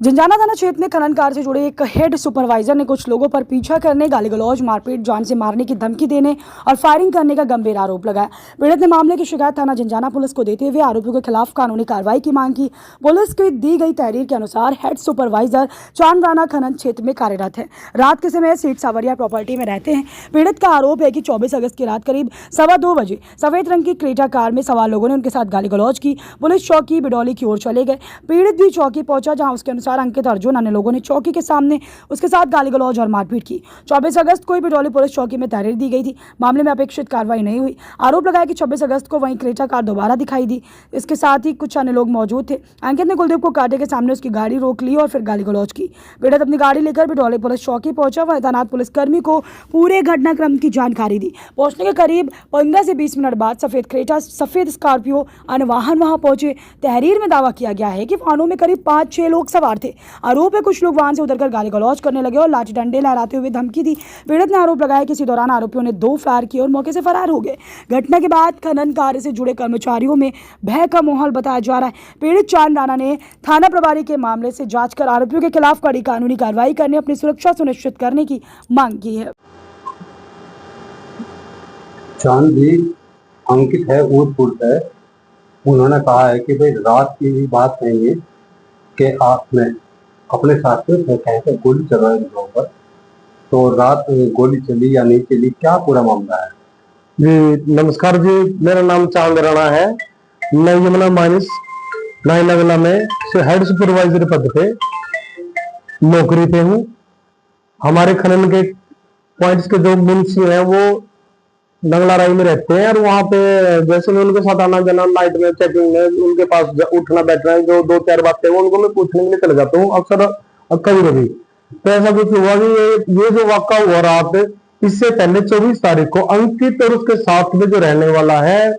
झंझाना थाना क्षेत्र में खनन कार्य से जुड़े एक हेड सुपरवाइजर ने कुछ लोगों पर पीछा करने, गाली गलौज, मारपीट, जान से मारने की धमकी देने और फायरिंग करने का गंभीर आरोप लगाया। पीड़ित ने मामले की शिकायत थाना झंझाना पुलिस को देते हुए आरोपियों के खिलाफ कानूनी कार्रवाई की मांग की। पुलिस की दी गई तहरीर के अनुसार हेड सुपरवाइजर चांदराना खनन क्षेत्र में कार्यरत है। रात के समय सीट सावरिया प्रॉपर्टी में रहते हैं। पीड़ित का आरोप है कि 24 अगस्त की रात करीब 2:15 बजे सफेद रंग की क्रेटा कार में सवार लोगों ने उनके साथ गाली गलौज की। पुलिस चौकी बिडौली की ओर चले गए। पीड़ित भी चौकी पहुंचा, जहां उसके अनुसार अंकित अर्जुन अन्य लोगों ने चौकी के सामने उसके साथ गाली गलौज और मारपीट की। 24 अगस्त को बिडौली पुलिस चौकी में तहरीर दी गई थी। मामले में अपेक्षित कार्रवाई नहीं हुई। आरोप लगाया कि 24 अगस्त को वहीं क्रेटा कार दोबारा दिखाई दी। इसके साथ ही कुछ अन्य लोग मौजूद थे। अंकित ने कुलदीप को कांटे के सामने उसकी गाड़ी रोक ली और फिर गाली गलौज की। पीड़ित अपनी गाड़ी लेकर बिडौली पुलिस चौकी पहुंचा। वह तैनात पुलिसकर्मी को पूरे घटनाक्रम की जानकारी दी। पहुंचने के करीब 15 से 20 मिनट बाद सफेद क्रेटा, सफेद स्कॉर्पियो अन्य वाहन वहां पहुंचे। तहरीर में दावा किया गया है कि वाहनों में करीब 5-6 लोग सवार थे। आरोप है कुछ लोग वाहन से उतरकर गाली गलौज करने लगे और लाठी डंडे लहराते हुए धमकी दी। पीड़ित ने आरोप लगाया कि इसी दौरान आरोपियों ने 2 फायर किए और मौके से फरार हो गए। घटना के बाद खनन कार्य से जुड़े कर्मचारियों में भय का माहौल बताया जा रहा है। पीड़ित चांद राणा ने थाना प्रभारी के मामले से जांच कर आरोपियों के खिलाफ कड़ी कानूनी कार्रवाई करने, अपनी सुरक्षा सुनिश्चित करने की मांग की है। चांद भी अंकित है, ऊट है। उन्होंने कहा है कि भाई रात की भी बात नहीं है कि आपने अपने साथ में कैसे गोली चलाई लोगों पर, तो रात गोली चली या नहीं चली, क्या पूरा मामला है? जी नमस्कार जी, मेरा नाम चांद राणा है। मैं यमुना माइंस नाइनागला में हेड सुपरवाइजर पद पे नौकरी पे हूँ। हमारे खनन के पॉइंट्स के जो मुंशी हैं वो नंगलाराई में रहते हैं और वहां पे जैसे मैं उनके साथ आना जाना, नाइट में चेकिंग में उनके पास उठना बैठना है, जो 2-4 बातें वो उनको मैं पूछने के लिए चले जाता हूँ अक्सर कभी कभी। तो ऐसा कुछ हुआ कि ये जो वाक़ा हुआ रात, इससे पहले 24 तारीख को अंकित और उसके साथ में जो रहने वाला है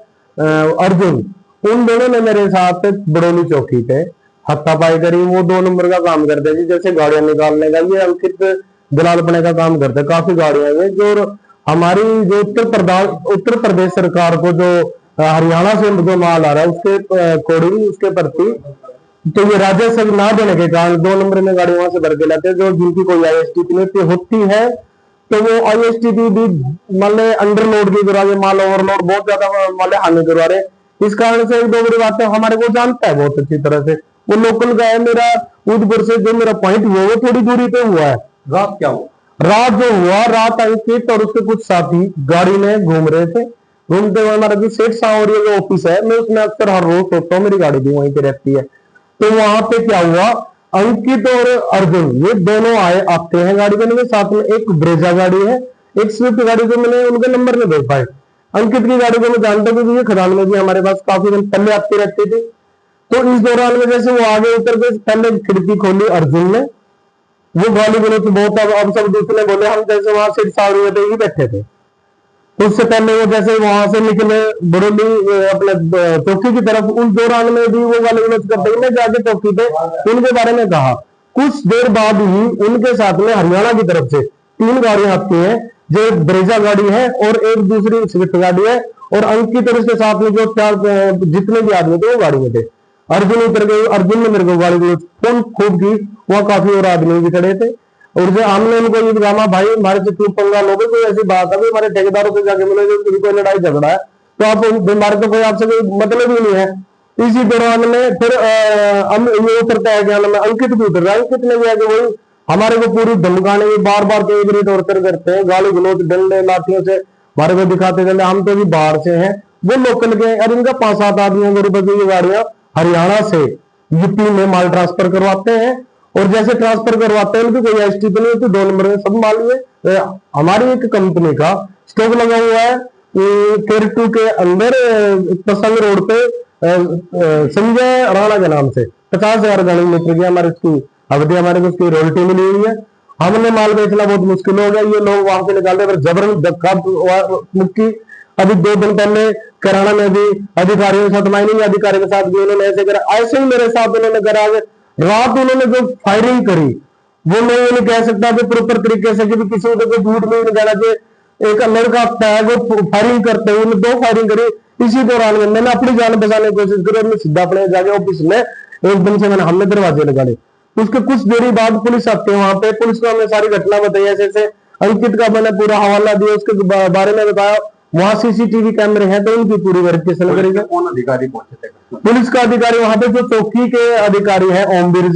अर्जुन, उन दोनों ने मेरे साथ बड़ौली चौकी पे हाथापाई करी। वो 2 नंबर का काम करते हैं जी, जैसे गाड़ियां निकालने का। ये अंकित दलालपने का काम करते हैं, काफी गाड़ियां हैं जो हमारी जो उत्तर प्रदेश सरकार को जो हरियाणा से जो माल आ रहा है उसके अकॉर्डिंग, उसके प्रति तो ये राजस्व ना देने के कारण 2 नंबर में गाड़ी वहां से भर के लाते हैं। जो जिनकी कोई ISTP होती है तो वो ISTP भी मान ले अंडरलोड की करा रहे, माल ओवरलोड बहुत ज्यादा माल हानि करवा रहे। इस कारण से 2 बड़ी बात है, हमारे को जानता है बहुत अच्छी तरह से। वो लोकल का है। मेरा उदयपुर से जो मेरा पॉइंट हुआ वो थोड़ी दूरी पे हुआ है। रात क्या हुआ? रात जो हुआ, रात अंकित और उसके कुछ साथी गाड़ी में घूम रहे थे। घूमते हुए हमारा जो सेठ सावरिया जो ऑफिस है, मैं उसमें अक्सर हर रोज सोता हूँ, मेरी गाड़ी भी वहीं पे रहती है। तो वहां पे क्या हुआ, अंकित और अर्जुन ये दोनों आते हैं गाड़ी में साथ में। एक ब्रेजा गाड़ी है, एक स्विफ्ट गाड़ी, जो मैंने उनके नंबर नहीं देख पाए। अंकित की गाड़ी को मैं जानता हूँ क्योंकि ये खदान में भी हमारे पास काफी दिन पहले आती रहती थी। तो इस दौरान में जैसे वो आगे उतर के पहले खिड़की खोली अर्जुन ने, वो गाली गलौज बहुत। अब सब दूसरे बोले, हम जैसे वहां से सावरिया पे ही बैठे थे, उससे पहले वो जैसे वहां से निकले बड़ौली अपने चौकी की तरफ, उस दौरान में भी वो गाली गलौज करते हुए जाके चौकी पे उनके बारे में कहा। कुछ देर बाद ही उनके साथ में हरियाणा की तरफ से 3 गाड़ियां आती हैं, जो एक ब्रेजा गाड़ी है और एक दूसरी स्विफ्ट गाड़ी है। और अंकित और उसके साथ में जो 4 जितने भी आदमी थे वो गाड़ी में थे। अर्जुन उतर गए, अर्जुन ने मेरे को गाली गलौज खूब की। वहां काफी और आदमी भी खड़े थे और जो हमने उनको ये कहा, भाई हमारे से क्यों पंगा लोगे, कोई ऐसी बात है भाई, हमारे ठेकेदारों से जाके मिले, जो कोई लड़ाई झगड़ा है तो आप हमारे तो कोई आपसे कोई मतलब ही नहीं है। इसी दौरान में फिर हम ये उतरता है, क्या नाम है, अंकित भी उतर रहा है। अंकित ने भी आगे वही हमारे को पूरी धमकाने की बार बार टॉर्चर करते हैं, गाली गलौज डंडे लाठियों से हमारे को दिखाते चले। हम तो भी बाहर से हैं, वो लोकल के। और इनका 5-7 आदमियों के रुपए की गाड़ियां हरियाणा से यूपी में माल ट्रांसफर करवाते हैं। और जैसे ट्रांसफर करवाते हैं, उनकी कोई STP नहीं होती, 2 नंबर में सब माल हुए। हमारी एक कंपनी का स्टॉक लगा हुआ है केर 2 के अंदर पसंग रोड पे संजय राणा के नाम से 50,000 घन मीटर की हमारी उसकी अवधि, हमारे को उसकी रॉयल्टी मिली हुई है। हमने माल बेचना बहुत मुश्किल हो गया, ये लोग वहां से निकाल रहे, जबरन धक्का मुक्की। अभी 2 दिन पहले कराना में भी अधिकारियों के साथ, माइनिंग अधिकारी के साथ भी उन्होंने ऐसे करा। ऐसे ही मेरे साथ उन्होंने करा। रात उन्होंने जो फायरिंग करी वो मैं ये नहीं कह सकता कि प्रॉपर तरीके से, कि किसी को झूठ नहीं जाना चाहिए। एक लड़का आता है वो फायरिंग करते हुए 2 फायरिंग करी। इसी दौरान में मैंने अपनी जान बचाने की कोशिश करी और मैं सीधा अपने जाके ऑफिस में एकदम से हमने दरवाजे लगा ले। उसके कुछ देरी बाद पुलिस आती है वहां पे। पुलिस को हमने सारी घटना बताई, ऐसे ऐसे अंकित का मैंने पूरा हवाला दिया, उसके बारे में बताया। वहां सीसीटीवी कैमरे हैं तो उनकी पूरी वेरिफिकेशन करेगा। कौन अधिकारी पहुंचे थे? पुलिस का अधिकारी वहां पे जो चौकी के अधिकारी हैं ओमवीर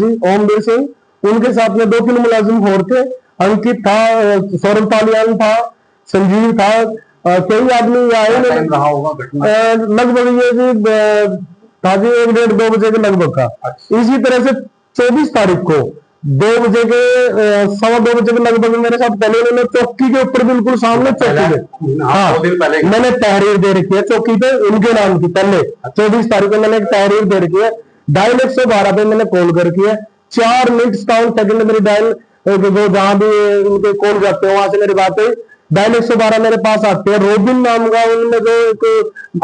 सिंह, उनके साथ में 2-3 मुलाजिम और थे। अंकित था, सौरभ पालियान था, संजीव था, कई आदमी आए। रहा होगा घटना लगभग ये जी था जी 1-1:30-2 बजे के लगभग का। इसी तरह से 24 तारीख को 2 बजे के 2:15 बजे के लगभग मेरे साथ पहले उन्होंने चौकी के ऊपर बिल्कुल सामने चौकी पे, हाँ 2 दिन पहले मैंने तहरीर दे रखी है चौकी पे उनके नाम की। पहले 24 तारीख को मैंने एक तहरीर दे रखी है। डायल 112 पे मैंने कॉल करके है। 4 मिनट 57 सेकंड मेरी डायल जो जहां भी उनके कॉल जाते हैं वहां से मेरी बात हुई। डायल 112 मेरे पास आते हैं। रोबिन नाम का उनमें जो एक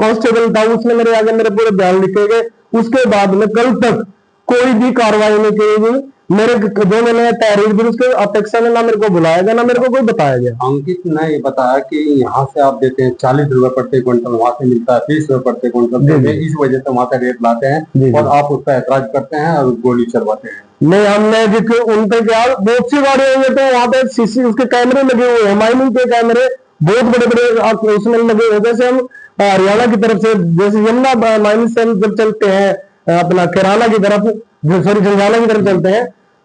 कांस्टेबल था उसने मेरे आगे मेरे पूरे बयान लिखे गए। उसके बाद में कल तक कोई भी कार्रवाई नहीं की गई। मेरे जो मैंने तहरीर दी उसके अपेक्षा में ना मेरे को बुलाया गया ना मेरे को कोई बताया गया। अंकित ने ये बताया कि यहाँ से आप देते हैं 40 रुपए प्रति क्विंटल, वहां से मिलता है 30 रुपए प्रति क्विंटल, इस वजह से वहां का रेट लाते हैं और आप उस पर ऐतराज करते हैं और गोली चलवाते हैं। नहीं, हमने जिसके उन पे क्या बहुत सी गाड़ी हुई तो वहां पे सीसी उसके कैमरे लगे हुए हैं, माइनिंग के कैमरे बहुत बड़े बड़े उसमें लगे हुए। जैसे हम हरियाणा की तरफ से जैसे यमुना माइनिंग से हम जब चलते हैं अपना केराला की तरफ, सॉरी जंजाला की तरफ चलते हैं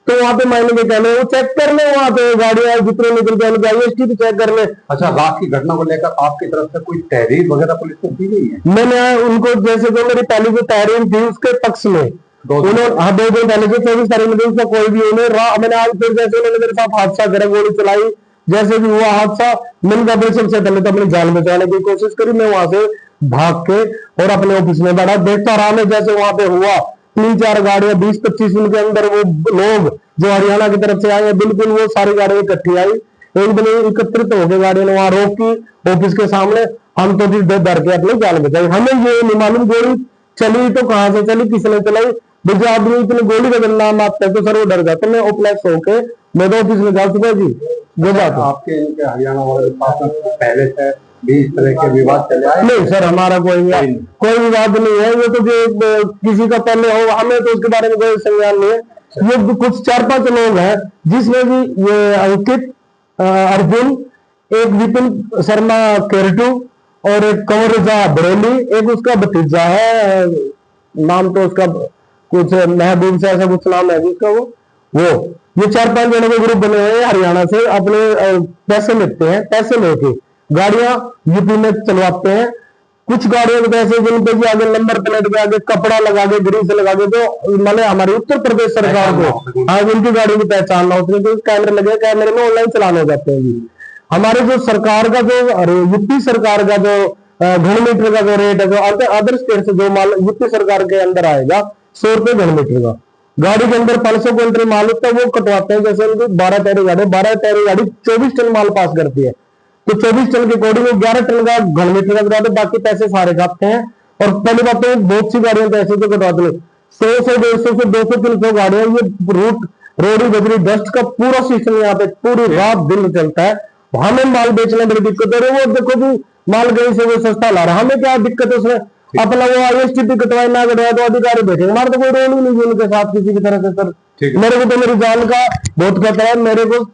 तो वहां पे माइनिंग के कैमरे वो चेक कर ले, वहां पे गाड़ियां जितने निकल के IST भी चेक कर ले। अच्छा, रात की घटना को लेकर आपकी तरफ से कोई तहरीर वगैरह पुलिस को दी गई है? मैंने उनको जैसे जो मेरी पहली जो तहरीर थी उसके पक्ष में उन्होंने 2 दिन पहले जो 24 तारीख में उसका कोई भी मैंने आज फिर जैसे उन्होंने मेरे साथ हादसा करा, गोली चलाई, जैसे भी हुआ हादसा मैंने अपने सबसे पहले तो अपनी जान बचाने की कोशिश करी। मैं वहां से भाग के और अपने ऑफिस में बैठा, देखता रहा मैं जैसे वहां पे हुआ 3-4 गाड़ियां 20-25 उनके अंदर वो लोग जो हरियाणा की तरफ से आए बिल्कुल वो सारी गाड़ियां इकट्ठी आई, एक दिन एकत्रित होकर गाड़ियों ने वहां रोकी ऑफिस के सामने। हम तो डर के अपनी जान बचाई। हमें ये नहीं मालूम गोली चली तो कहां से चली, किसने चलाई। जब आदमी इतनी गोली का नाम आता है तो सर वो डर जाते। मैं ओपलेक्स होके मैं तो ऑफिस में जा चुका जी। जो बात आपके इनके हरियाणा वाले पहले से भी इस तरह के विवाद चले आए? नहीं सर, हमारा कोई विवाद नहीं है। ये तो जो किसी का पहले हो हमें तो उसके बारे में कोई संज्ञान नहीं है। ये कुछ 4-5 लोग हैं जिसमें भी ये अंकित, अर्जुन, एक विपिन शर्मा केरटू और एक कंवर रजा बरेली, एक उसका भतीजा है, नाम तो उसका कुछ महबूब से ऐसा कुछ नाम है जिसका वो ये 4-5 जनों के ग्रुप बने हुए हैं। हरियाणा से अपने पैसे लेते हैं, पैसे लेके गाड़ियां यूपी में चलवाते हैं। कुछ गाड़ियों के पैसे जिन पे आगे नंबर प्लेट के आगे कपड़ा लगा के ग्रीस लगा के तो मतलब हमारी उत्तर प्रदेश सरकार को आज उनकी गाड़ी की पहचान ना होती तो कैमरे लगे, कैमरे में ऑनलाइन चलाने हो जाते हैं जी। हमारे जो सरकार का जो यूपी सरकार का जो घन मीटर का जो रेट है, जो अदर स्टेट से जो माल यूपी सरकार के अंदर आएगा 100 रुपए घन मीटर का, गाड़ी के अंदर 500 क्विंटल माल होता है वो कटवाते हैं। जैसे उनकी 12 टायरी गाड़ी 24 टन माल पास करती है तो 24 टन के अकॉर्डिंग 11 टन का घन मीटर का कटवाते, बाकी पैसे सारे खाते हैं। और पहली बात तो बहुत सी गाड़ियां पैसे तो कटवाते हैं 100 से 150 से 200-300 गाड़ियां। ये रूट रोडी बजरी डस्ट का पूरा सिस्टम यहाँ पे पूरी रात दिन चलता है। हमें माल बेचने में बड़ी दिक्कत हो रही है। वो देखो भी माल कहीं से वो सस्ता ला रहा है, हमें क्या दिक्कत है उसमें? अपना वो IST कटवाए ना कटवाए तो अधिकारी बैठे, हमारा तो कोई रोल ही नहीं है उनके साथ किसी की तरह से। सर मेरे को तो मेरी जान का बहुत खतरा है। मेरे को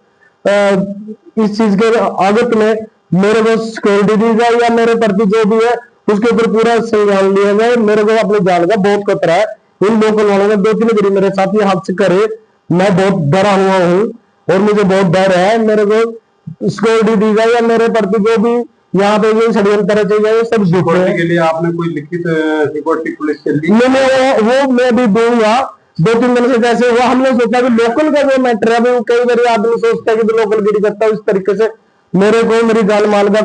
इस चीज के आगत में मेरे को सिक्योरिटी दी जाए या मेरे प्रति जो भी है उसके ऊपर पूरा संज्ञान लिया जाए। मेरे को अपनी जान का बहुत खतरा है। इन लोकल वालों ने 2-3 बार मेरे साथ ये हादसे करे, मैं बहुत डरा हुआ हूँ और मुझे बहुत डर है। मेरे को सिक्योरिटी दी जाए या मेरे प्रति जो भी यहाँ पे जो षड्यंत्र रचे गए सब सिक्योरिटी के लिए आपने कोई लिखित सिक्योरिटी पुलिस से ली? मैंने वो मैं भी दूंगा 2-3 दिन से जैसे हुआ। हमने सोचा कि लोकल का जो मैटर है वो कई बार आदमी सोचता है कि लोकल गिरी करता है, उस तरीके से मेरे को मेरी जान माल का